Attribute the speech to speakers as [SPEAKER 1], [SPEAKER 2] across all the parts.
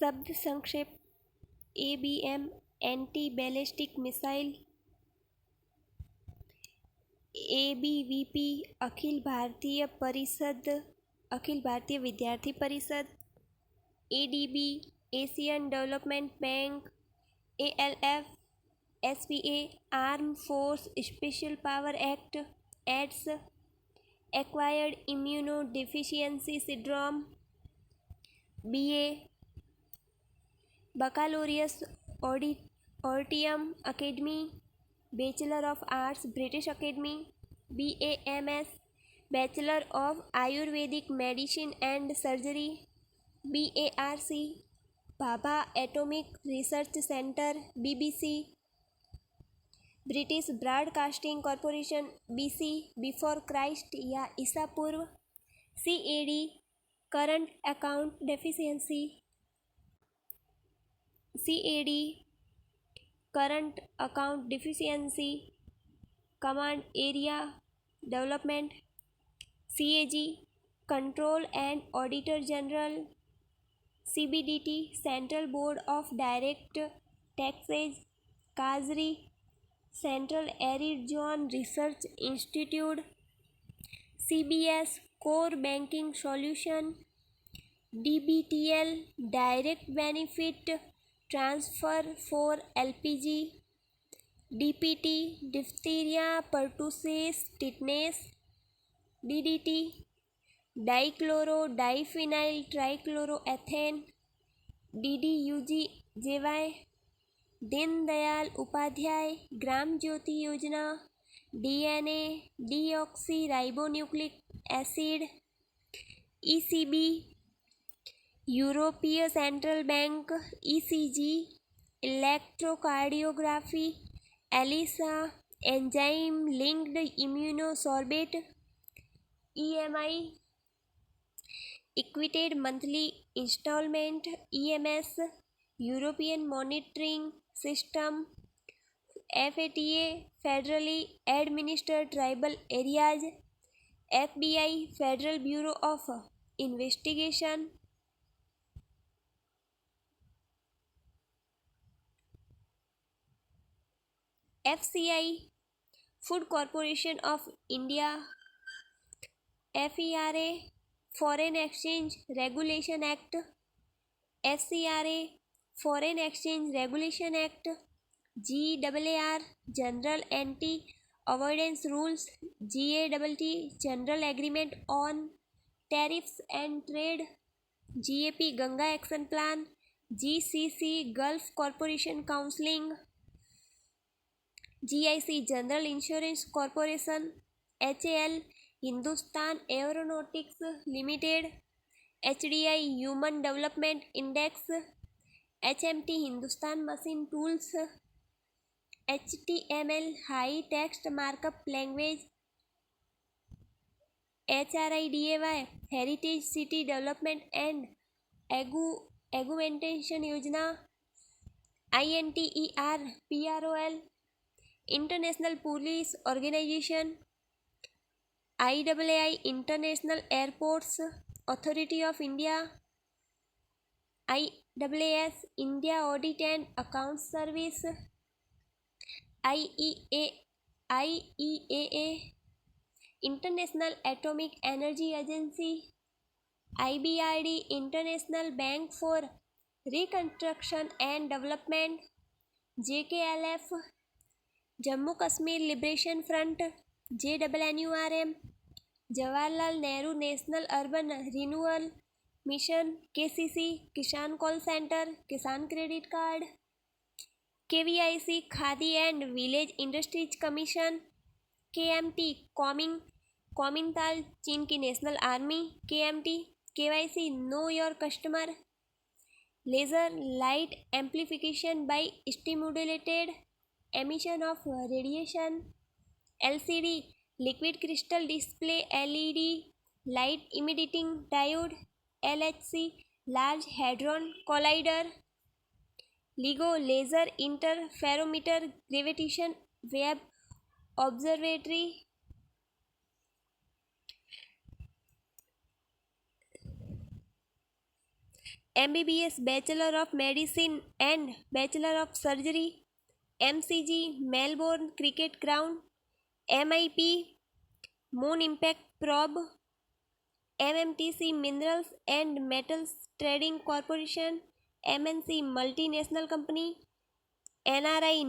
[SPEAKER 1] शब्द संक्षेप ABM anti ballistic missile, ABVP Akhil Bharatiya Vidyarthi Parishad, ADB Asian development bank, ALF SPA arm force special power act, AIDS acquired immunodeficiency syndrome, BA baccalaureus auditorium academy, bachelor of arts British academy, BAMS bachelor of Ayurvedic medicine and surgery, BARC Bhabha atomic research centre, BBC British broadcasting corporation, BC before Christ या ईसा पूर्व, CAD current account deficiency, CAD current account deficiency command area development, CAG control and auditor general, CBDT central board of direct taxes, काजरी central arid zone research institute, CBS core banking solution, DBTL direct benefit transfer for LPG, DPT diphtheria pertussis tetanus, DDT dichlorodiphenyltrichloroethane, DDUGJY Deendayal Upadhyaya Gram Jyoti Yojana, DNA deoxyribonucleic acid, ECB यूरोपीय central bank, ECG electrocardiography, ELISA enzyme linked immunosorbent, EMI equated monthly instalment, EMS European monitoring system, FATA federally administered tribal areas, FBI federal bureau of investigation, FCI food corporation of India, FERA foreign exchange regulation act, FCRA foreign exchange regulation act, GAAR general anti avoidance rules, GATT general agreement on tariffs and trade, GAP Ganga action plan, GCC gulf corporation counselling, GIC general insurance corporation, HAL Hindustan aeronautics limited, HDI human development index, HMT Hindustan machine tools, HTML high text markup language, HRIDAY heritage city development and augmentation Yojana, INTER PROL international police organisation, IAAI international airports authority of India, IAAS India audit and account service, IEAA international atomic energy agency, IBRD international bank for reconstruction and development, JKLF Jammu Kashmir liberation front, JNNURM Jawaharlal Nehru national urban renewal mission, KCC Kisan call centre Kisan credit card, KVIC Khadi and village industries commission, KMT कॉमिंगताल चीन की national army, KMT KYC know your customer, laser light amplification by stimulated emission of radiation, LCD liquid crystal display LED light emitting diode, LHC large hadron collider, LIGO laser interferometer gravitation wave observatory, MBBS Bachelor of Medicine and Bachelor of Surgery, MCG Melbourne Cricket Ground, MIP Moon Impact Probe, MMTC Minerals and Metals Trading Corporation, MNC Multinational Company, NRI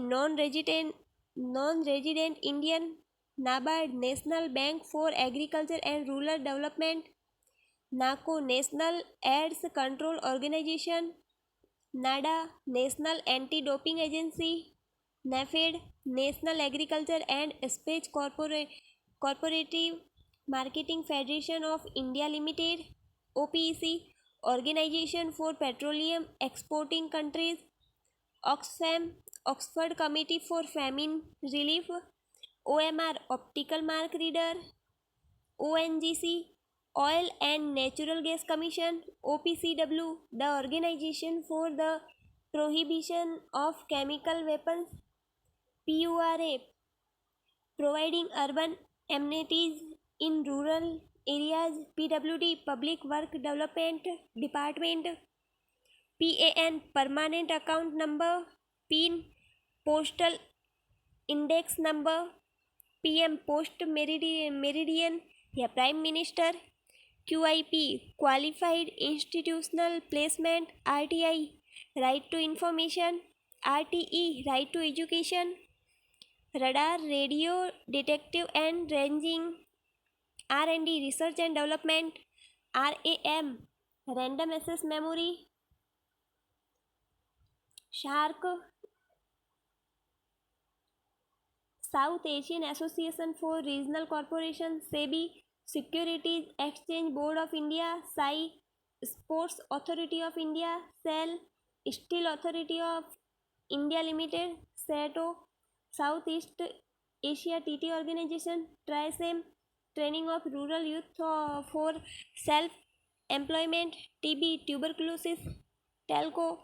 [SPEAKER 1] Non-Resident Indian, NABARD National Bank for Agriculture and Rural Development, NACO National AIDS Control Organization, NADA National Anti-Doping Agency, NAFED National Agriculture and Speech Cooperative Marketing Federation of India Limited, OPEC Organization for Petroleum Exporting Countries, Oxfam Oxford Committee for Famine Relief, OMR Optical Mark Reader, ONGC Oil and Natural Gas Commission, OPCW the Organization for the Prohibition of Chemical Weapons, PURA Providing Urban Amenities in Rural Areas, PWD Public Work Development Department, PAN Permanent Account Number, PIN Postal Index Number, PM Post Meridian या Prime Minister, QIP Qualified Institutional Placement, RTI Right to Information, RTE Right to Education, Radar Radio Detective and Ranging, R&D Research and Development, RAM Random Access Memory, SHARK South Asian Association for Regional Corporations, SEBI, Securities Exchange Board of India, SAI, Sports Authority of India, SEL, Steel Authority of India Limited, SATO, Southeast Asia TT Organization, TRISEM, Training of Rural Youth for Self-Employment, TB, Tuberculosis, Telco,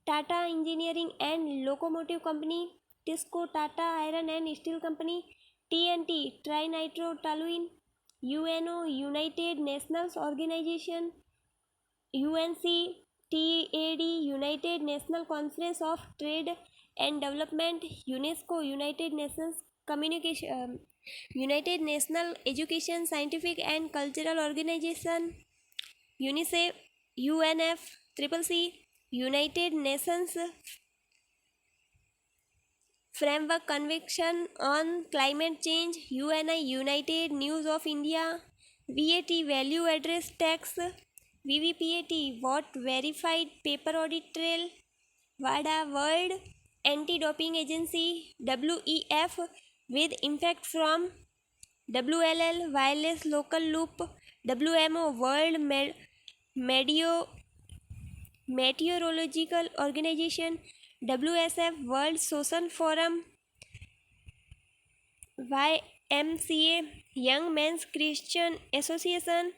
[SPEAKER 1] Tata Engineering and Locomotive Company, TISCO, Tata Iron and Steel Company, TNT, Trinitro-Toluene, UNO, United Nations Organization, UNC, TAD, United National Conference of Trade and Development, UNESCO, United Nations Communication, United National Education, Scientific and Cultural Organization, UNICEF, UNF, CCC, United Nations Framework Convention on Climate Change, UNI, United News of India, VAT Value Address Tax, VVPAT VAT Verified Paper Audit Trail, WADA World Anti-Doping Agency, WEF with Impact from WLL Wireless Local Loop, WMO World Meteorological Organization, WSF World Social Forum, YMCA Young Men's Christian Association,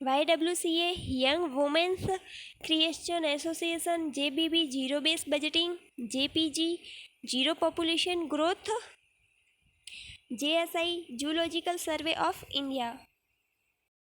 [SPEAKER 1] YWCA Young Women's Christian Association, JBB Zero Base Budgeting, JPG Zero Population Growth, JSI Zoological Survey of India.